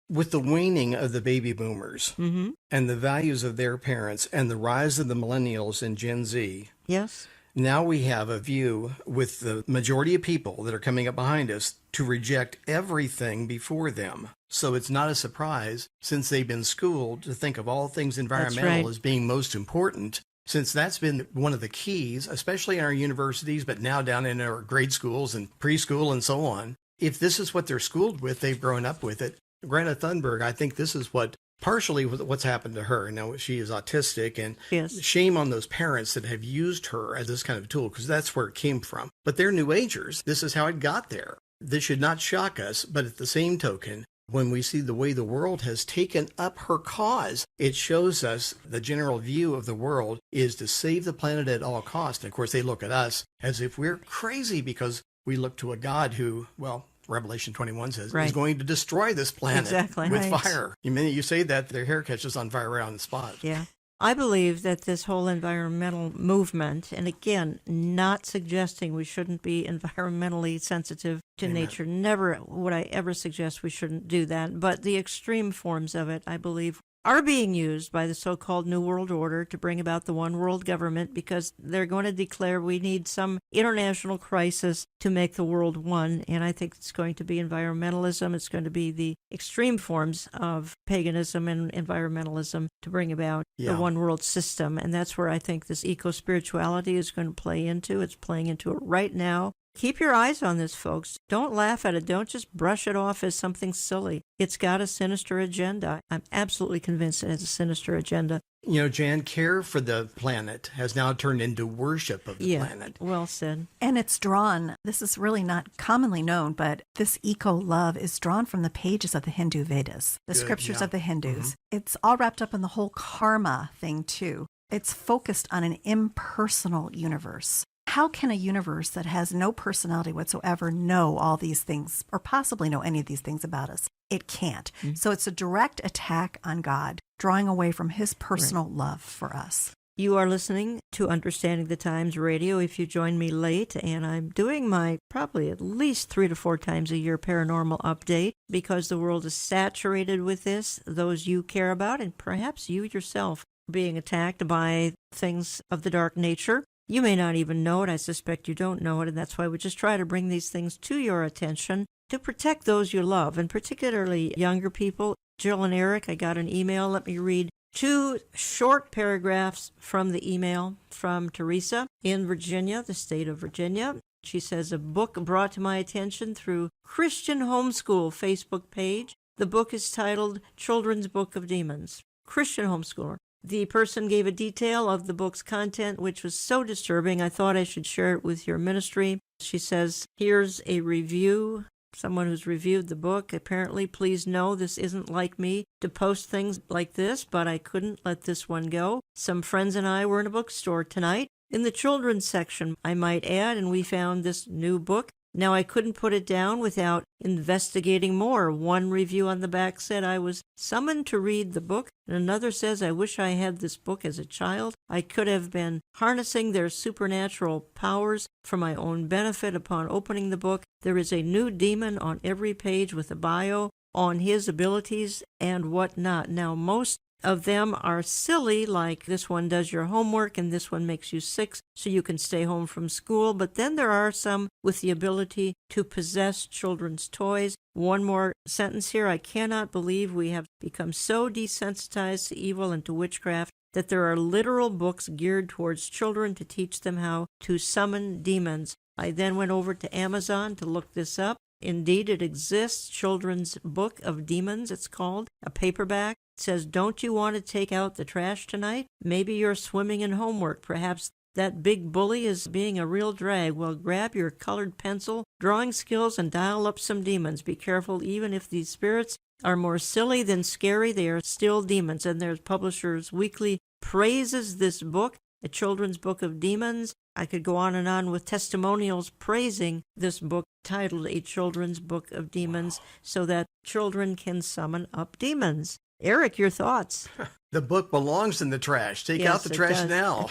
Speaker 3: with the waning of the baby boomers and the values of their parents and the rise of the millennials and Gen Z,
Speaker 1: yes,
Speaker 3: now we have a view with the majority of people that are coming up behind us to reject everything before them. So it's not a surprise, since they've been schooled to think of all things environmental as being most important, since that's been one of the keys, especially in our universities, but now down in our grade schools and preschool and so on. If this is what they're schooled with, they've grown up with it. Greta Thunberg, I think this is what partially what's happened to her. Now, she is autistic, and shame on those parents that have used her as this kind of tool, because that's where it came from. But they're New Agers. This is how it got there. This should not shock us, but at the same token, when we see the way the world has taken up her cause, it shows us the general view of the world is to save the planet at all costs. And of course, they look at us as if we're crazy because we look to a God who, well, Revelation 21 says, is going to destroy this planet with fire. The minute you say that, their hair catches on fire right on the spot.
Speaker 1: Yeah. I believe that this whole environmental movement, and again, not suggesting we shouldn't be environmentally sensitive to nature. Never would I ever suggest we shouldn't do that. But the extreme forms of it, I believe, are being used by the so-called New World Order to bring about the one world government, because they're going to declare we need some international crisis to make the world one. And I think it's going to be environmentalism. It's going to be the extreme forms of paganism and environmentalism to bring about the one world system. And that's where I think this eco-spirituality is going to play into. It's playing into it right now. Keep your eyes on this, folks. Don't laugh at it. Don't just brush it off as something silly. It's got a sinister agenda. I'm absolutely convinced it has a sinister agenda.
Speaker 3: You know, Jan, care for the planet has now turned into worship of the planet.
Speaker 1: Well said.
Speaker 2: And it's drawn, this is really not commonly known, but this eco-love is drawn from the pages of the Hindu Vedas, the scriptures of the Hindus. It's all wrapped up in the whole karma thing, too. It's focused on an impersonal universe. How can a universe that has no personality whatsoever know all these things, or possibly know any of these things about us? It can't. So it's a direct attack on God, drawing away from his personal love for us.
Speaker 1: You are listening to Understanding the Times Radio. If you join me late, and I'm doing my probably at least 3 to 4 times a year paranormal update, because the world is saturated with this, those you care about, and perhaps you yourself being attacked by things of the dark nature. You may not even know it. I suspect you don't know it, and that's why we just try to bring these things to your attention to protect those you love, and particularly younger people. Jill and Eric, I got an email. Let me read 2 short paragraphs from the email from Teresa in Virginia, the state of Virginia. She says, a book brought to my attention through Christian Homeschool Facebook page. The book is titled Children's Book of Demons. Christian Homeschooler. The person gave a detail of the book's content, which was so disturbing, I thought I should share it with your ministry. She says, here's a review someone who's reviewed the book. Apparently, please know this isn't like me to post things like this, but I couldn't let this one go. Some friends and I were in a bookstore tonight, in the children's section, I might add, and we found this new book. Now, I couldn't put it down without investigating more. One review on the back said I was summoned to read the book, and another says I wish I had this book as a child. I could have been harnessing their supernatural powers for my own benefit. Upon opening the book, there is a new demon on every page with a bio on his abilities and whatnot. Now, most of them are silly, like this one does your homework and this one makes you sick so you can stay home from school. But then there are some with the ability to possess children's toys. One more sentence here. I cannot believe we have become so desensitized to evil and to witchcraft that there are literal books geared towards children to teach them how to summon demons. I then went over to Amazon to look this up. Indeed, it exists. Children's Book of Demons, it's called, a paperback. It says, don't you want to take out the trash tonight? Maybe you're swimming in homework. Perhaps that big bully is being a real drag. Well, grab your colored pencil, drawing skills, and dial up some demons. Be careful, even if these spirits are more silly than scary, they are still demons. And their Publishers Weekly praises this book, A Children's Book of Demons. I could go on with testimonials praising this book titled A Children's Book of Demons, so that children can summon up demons. Eric, your thoughts?
Speaker 3: The book belongs in the trash. Take out the trash now.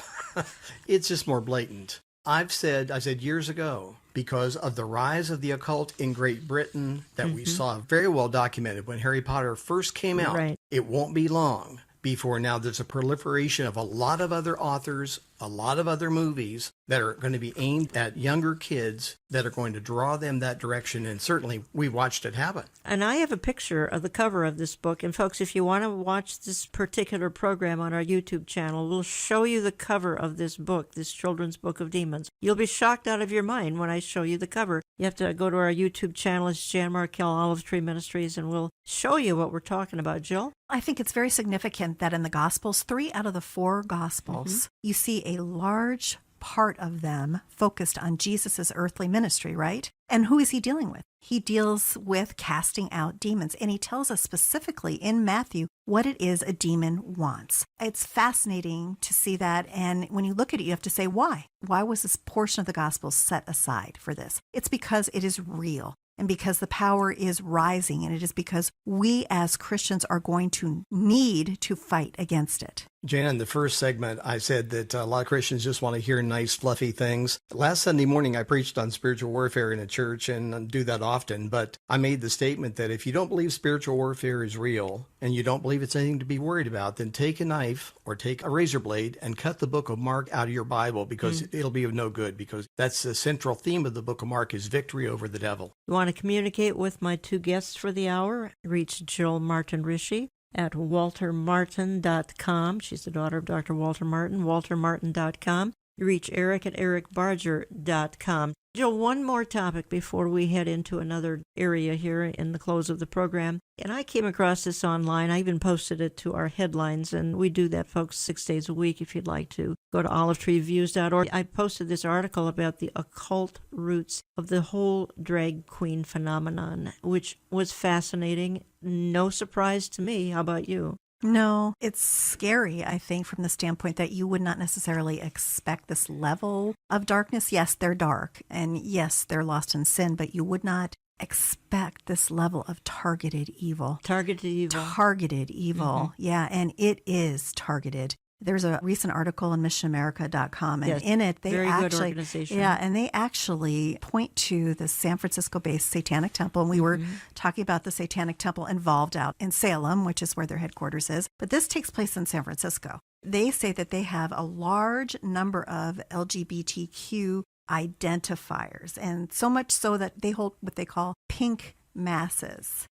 Speaker 3: It's just more blatant. I said years ago, because of the rise of the occult in Great Britain that we saw very well documented when Harry Potter first came out, it won't be long before now there's a proliferation of a lot of other authors, a lot of other movies that are going to be aimed at younger kids that are going to draw them that direction. And certainly we watched it happen.
Speaker 1: And I have a picture of the cover of this book. And folks, if you want to watch this particular program on our YouTube channel, we'll show you the cover of this book, this Children's Book of Demons. You'll be shocked out of your mind when I show you the cover. You have to go to our YouTube channel. It's Jan Markell, Olive Tree Ministries, and we'll show you what we're talking about. Jill?
Speaker 2: I think it's very significant that in the Gospels, 3 out of the 4 Gospels, you see a large part of them focused on Jesus' earthly ministry, right? And who is he dealing with? He deals with casting out demons. And he tells us specifically in Matthew what it is a demon wants. It's fascinating to see that. And when you look at it, you have to say, why? Why was this portion of the gospel set aside for this? It's because it is real. And because the power is rising, and it is because we as Christians are going to need to fight against it.
Speaker 3: Jan, in the first segment, I said that a lot of Christians just want to hear nice, fluffy things. Last Sunday morning, I preached on spiritual warfare in a church, and I do that often, but I made the statement that if you don't believe spiritual warfare is real, and you don't believe it's anything to be worried about, then take a knife or take a razor blade and cut the book of Mark out of your Bible, because it'll be of no good, because that's the central theme of the book of Mark is victory over the devil.
Speaker 1: You want to communicate with my 2 guests for the hour? Reach Jill Martin Rishi at waltermartin.com. She's the daughter of Dr. Walter Martin, waltermartin.com. You reach Eric at ericbarger.com. Jill, one more topic before we head into another area here in the close of the program. And I came across this online. I even posted it to our headlines, and we do that, folks, 6 days a week if you'd like to. Go to olivetreeviews.org. I posted this article about the occult roots of the whole drag queen phenomenon, which was fascinating. No surprise to me. How about you?
Speaker 2: No, it's scary, I think, from the standpoint that you would not necessarily expect this level of darkness. Yes, they're dark, and yes, they're lost in sin, but you would not expect this level of targeted evil.
Speaker 1: Targeted evil.
Speaker 2: Targeted evil, yeah, and it is targeted. There's a recent article in missionamerica.com, and in it they actually, and they actually point to the San Francisco-based Satanic Temple, and we were talking about the Satanic Temple involved out in Salem, which is where their headquarters is, but this takes place in San Francisco. They say that they have a large number of LGBTQ identifiers, and so much so that they hold what they call pink masses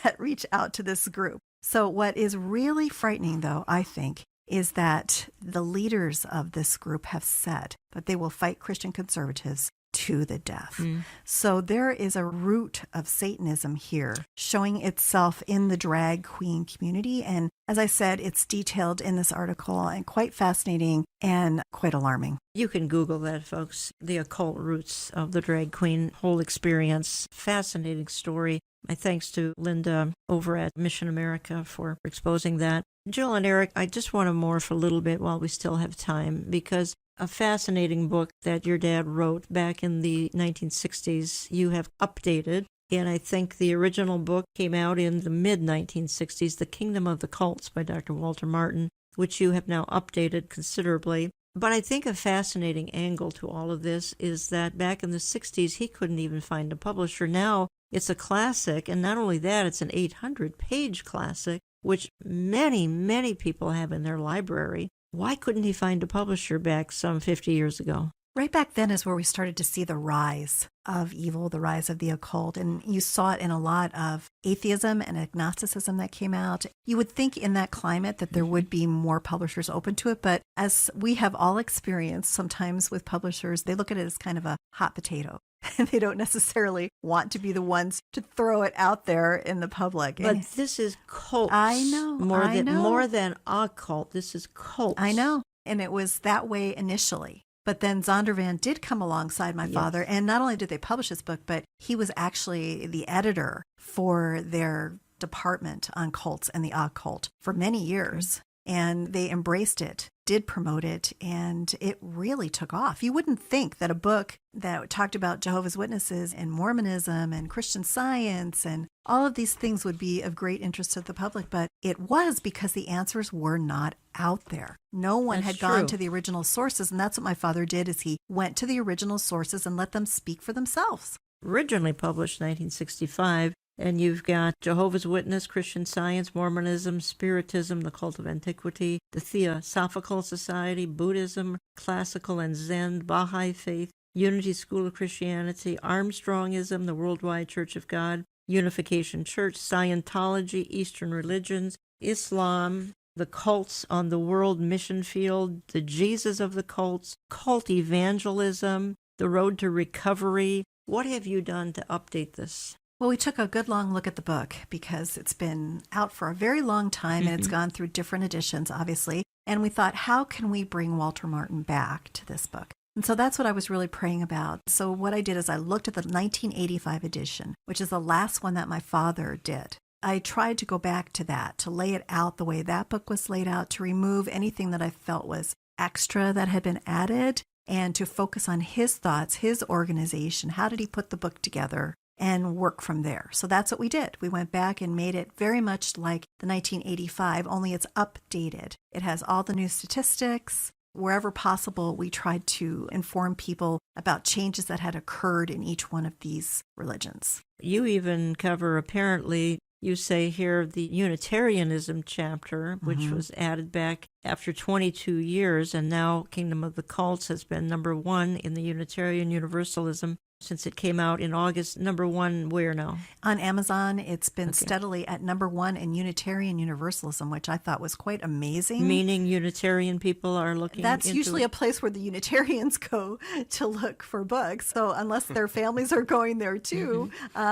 Speaker 2: that reach out to this group. So what is really frightening, though, I think, is that the leaders of this group have said that they will fight Christian conservatives to the death. So there is a root of Satanism here showing itself in the drag queen community. And as I said, it's detailed in this article and quite fascinating and quite alarming.
Speaker 1: You can Google that, folks. The occult roots of the drag queen whole experience. Fascinating story. My thanks to Linda over at Mission America for exposing that. Jill and Eric, I just want to morph a little bit while we still have time, because a fascinating book that your dad wrote back in the 1960s, you have updated. And I think the original book came out in the mid-1960s, The Kingdom of the Cults by Dr. Walter Martin, which you have now updated considerably. But I think a fascinating angle to all of this is that back in the 60s, he couldn't even find a publisher. Now it's a classic, and not only that, it's an 800-page classic, which many, many people have in their library. Why couldn't he find a publisher back some 50 years ago?
Speaker 2: Right back then is where we started to see the rise of evil, the rise of the occult. And you saw it in a lot of atheism and agnosticism that came out. You would think in that climate that there would be more publishers open to it. But as we have all experienced, sometimes with publishers, they look at it as kind of a hot potato. And they don't necessarily want to be the ones to throw it out there in the public.
Speaker 1: But
Speaker 2: And
Speaker 1: this is cults.
Speaker 2: I know.
Speaker 1: More than occult. This is cults.
Speaker 2: I know. And it was that way initially. But then Zondervan did come alongside my father, and not only did they publish this book, but he was actually the editor for their department on cults and the occult for many years. And they embraced it, did promote it, and it really took off. You wouldn't think that a book that talked about Jehovah's Witnesses and Mormonism and Christian Science and all of these things would be of great interest to the public, but it was because the answers were not out there. No one had gone to the original sources, and that's what my father did, is he went to the original sources and let them speak for themselves.
Speaker 1: Originally published 1965, and you've got Jehovah's Witness, Christian Science, Mormonism, Spiritism, the Cult of Antiquity, the Theosophical Society, Buddhism, Classical and Zen, Baha'i Faith, Unity School of Christianity, Armstrongism, the Worldwide Church of God, Unification Church, Scientology, Eastern Religions, Islam, the cults on the world mission field, the Jesus of the cults, cult evangelism, the road to recovery. What have you done to update this?
Speaker 2: Well, we took a good long look at the book because it's been out for a very long time and it's gone through different editions, obviously. And we thought, how can we bring Walter Martin back to this book? And so that's what I was really praying about. So what I did is I looked at the 1985 edition, which is the last one that my father did. I tried to go back to that, to lay it out the way that book was laid out, to remove anything that I felt was extra that had been added, and to focus on his thoughts, his organization. How did he put the book together? And work from there. So that's what we did. We went back and made it very much like the 1985, only it's updated. It has all the new statistics. Wherever possible, we tried to inform people about changes that had occurred in each one of these religions.
Speaker 1: You even cover, apparently, you say here, the Unitarianism chapter, which was added back after 22 years, and now Kingdom of the Cults has been number one in the Unitarian Universalism since it came out in August. Number one where now?
Speaker 2: On Amazon, it's been steadily at number one in Unitarian Universalism, which I thought was quite amazing.
Speaker 1: Meaning Unitarian people are looking
Speaker 2: That's
Speaker 1: into
Speaker 2: usually a place where the Unitarians go to look for books. So unless their families are going there too.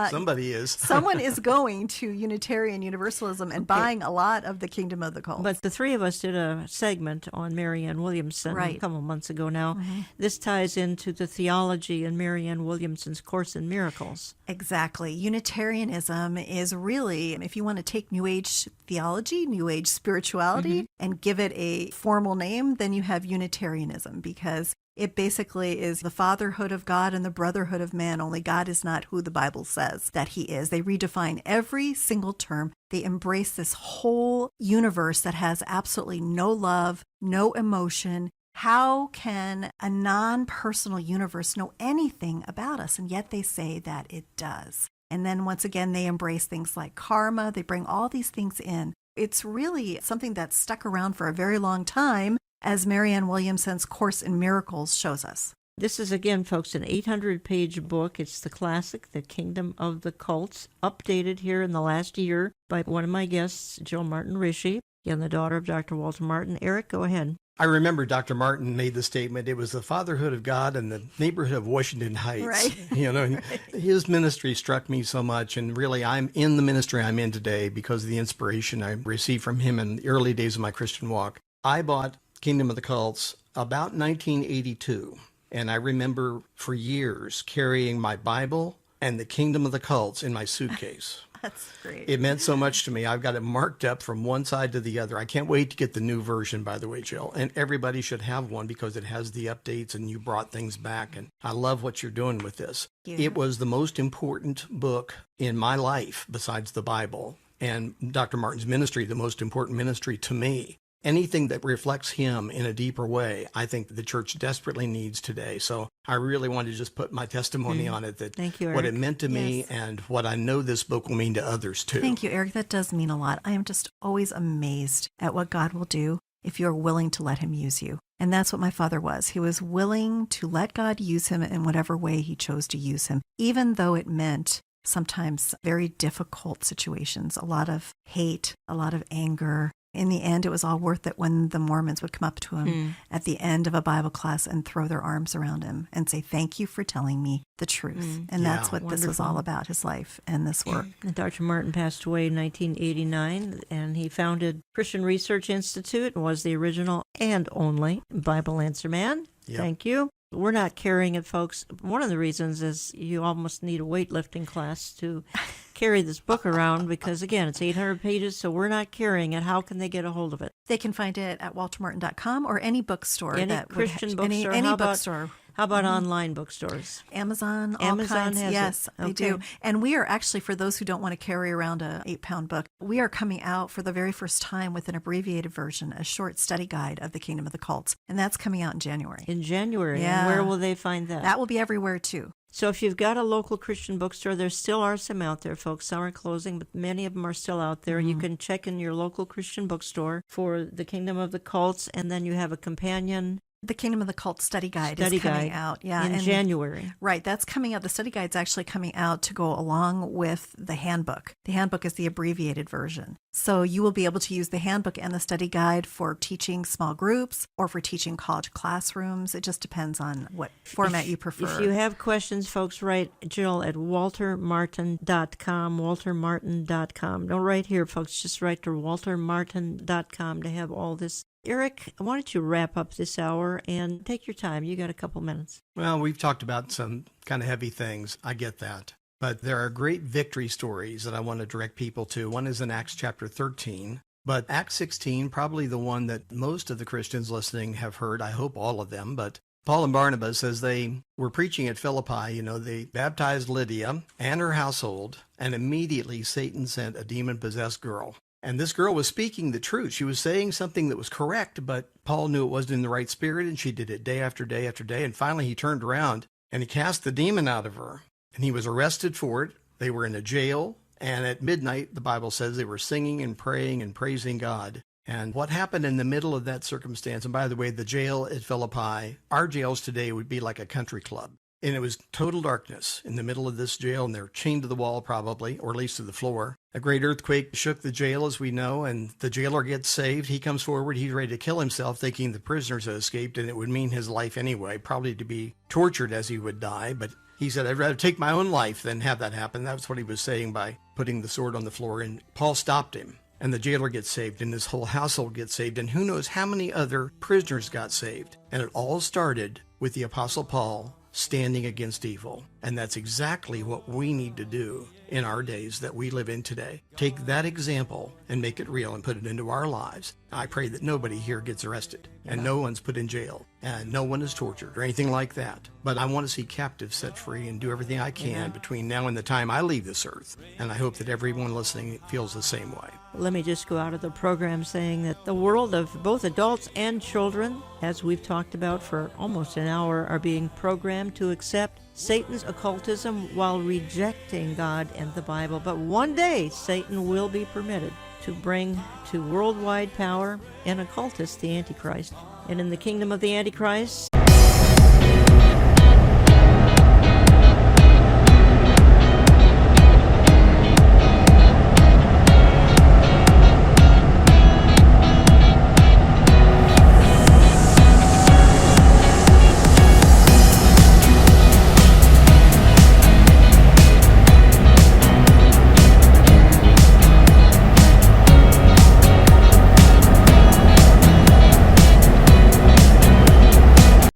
Speaker 3: Somebody is.
Speaker 2: Someone is going to Unitarian Universalism and buying a lot of the Kingdom of the Cults.
Speaker 1: But the three of us did a segment on Marianne Williamson a couple months ago now. This ties into the theology in Marianne Williamson's Course in Miracles.
Speaker 2: Exactly. Unitarianism is really, if you want to take New Age theology, New Age spirituality, and give it a formal name, then you have Unitarianism, because it basically is the fatherhood of God and the brotherhood of man, only God is not who the Bible says that he is. They redefine every single term. They embrace this whole universe that has absolutely no love, no emotion. How can a non-personal universe know anything about us? And yet they say that it does. And then once again, they embrace things like karma. They bring all these things in. It's really something that's stuck around for a very long time, as Marianne Williamson's Course in Miracles shows us.
Speaker 1: This is, again, folks, an 800-page book. It's the classic, The Kingdom of the Cults, updated here in the last year by one of my guests, Jill Martin Rishi, again, the daughter of Dr. Walter Martin. Eric, go ahead.
Speaker 3: I remember Dr. Martin made the statement, it was the fatherhood of God and the neighborhood of Washington Heights.
Speaker 2: Right.
Speaker 3: Right. His ministry struck me so much, and really I'm in the ministry I'm in today because of the inspiration I received from him in the early days of my Christian walk. I bought Kingdom of the Cults about 1982, and I remember for years carrying my Bible and the Kingdom of the Cults in my suitcase.
Speaker 2: That's great.
Speaker 3: It meant so much to me. I've got it marked up from one side to the other. I can't wait to get the new version, by the way, Jill. And everybody should have one because it has the updates and you brought things back. And I love what you're doing with this.
Speaker 2: Yeah.
Speaker 3: It was the most important book in my life besides the Bible. And Dr. Martin's ministry, the most important ministry to me. Anything that reflects him in a deeper way, I think the church desperately needs today. So I really want to just put my testimony on it, that
Speaker 1: Thank you, Eric.
Speaker 3: what it meant to me
Speaker 2: Yes.
Speaker 3: and what I know this book will mean to others too.
Speaker 2: Thank you, Eric. That does mean a lot. I am just always amazed at what God will do if you're willing to let him use you. And that's what my father was. He was willing to let God use him in whatever way he chose to use him, even though it meant sometimes very difficult situations, a lot of hate, a lot of anger. In the end, it was all worth it when the Mormons would come up to him at the end of a Bible class and throw their arms around him and say, thank you for telling me the truth. And that's what this was all about, his life and this work.
Speaker 1: And Dr. Martin passed away in 1989, and he founded Christian Research Institute and was the original and only Bible Answer Man.
Speaker 3: Yep.
Speaker 1: Thank you. We're not carrying it, folks. One of the reasons is you almost need a weightlifting class to carry this book around because, again, it's 800 pages, so we're not carrying it. How can they get a hold of it?
Speaker 2: They can find it at waltermartin.com or any bookstore.
Speaker 1: Any
Speaker 2: that
Speaker 1: Christian
Speaker 2: would
Speaker 1: bookstore?
Speaker 2: Any
Speaker 1: How about-
Speaker 2: bookstore.
Speaker 1: How about online bookstores?
Speaker 2: Amazon, all
Speaker 1: Amazon
Speaker 2: kinds.
Speaker 1: has it.
Speaker 2: Yes, they
Speaker 1: Okay.
Speaker 2: do. And we are actually, for those who don't want to carry around a 8-pound book, we are coming out for the very first time with an abbreviated version, a short study guide of the Kingdom of the Cults. And that's coming out in January.
Speaker 1: In January.
Speaker 2: Yeah.
Speaker 1: And where will they find that?
Speaker 2: That will be everywhere too.
Speaker 1: So if you've got a local Christian bookstore, there still are some out there, folks. Some are closing, but many of them are still out there. You can check in your local Christian bookstore for the Kingdom of the Cults, and then you have a companion.
Speaker 2: The Kingdom of the Cult study guide
Speaker 1: Study
Speaker 2: is coming
Speaker 1: guide
Speaker 2: out. Yeah,
Speaker 1: in January.
Speaker 2: Right, that's coming out. The study guide's actually coming out to go along with the handbook. The handbook is the abbreviated version. So you will be able to use the handbook and the study guide for teaching small groups or for teaching college classrooms. It just depends on what format you prefer.
Speaker 1: If you have questions, folks, write Jill at waltermartin.com, waltermartin.com. Don't write here, folks. Just write to waltermartin.com to have all this. Eric, why don't you wrap up this hour and take your time? You got a couple minutes.
Speaker 3: Well, we've talked about some kind of heavy things. I get that. But there are great victory stories that I want to direct people to. One is in Acts chapter 13. But Acts 16, probably the one that most of the Christians listening have heard. I hope all of them. But Paul and Barnabas, as they were preaching at Philippi, they baptized Lydia and her household, and immediately Satan sent a demon-possessed girl. And this girl was speaking the truth. She was saying something that was correct, but Paul knew it wasn't in the right spirit, and she did it day after day after day. And finally, he turned around and he cast the demon out of her, and he was arrested for it. They were in a jail, and at midnight, the Bible says they were singing and praying and praising God. And what happened in the middle of that circumstance, and by the way, the jail at Philippi, our jails today would be like a country club. And it was total darkness in the middle of this jail, and they're chained to the wall probably, or at least to the floor. A great earthquake shook the jail, as we know, and the jailer gets saved. He comes forward. He's ready to kill himself, thinking the prisoners had escaped, and it would mean his life anyway, probably to be tortured as he would die. But he said, I'd rather take my own life than have that happen. That's what he was saying by putting the sword on the floor. And Paul stopped him, and the jailer gets saved, and his whole household gets saved, and who knows how many other prisoners got saved. And it all started with the Apostle Paul standing against evil. And that's exactly what we need to do in our days that we live in today. Take that example and make it real and put it into our lives. I pray that nobody here gets arrested and no one's put in jail and no one is tortured or anything like that. But I want to see captives set free and do everything I can between now and the time I leave this earth. And I hope that everyone listening feels the same way.
Speaker 1: Let me just go out of the program saying that the world of both adults and children, as we've talked about for almost an hour, are being programmed to accept Satan's occultism while rejecting God and the Bible. But one day, Satan will be permitted to bring to worldwide power an occultist, the Antichrist. And in the kingdom of the Antichrist,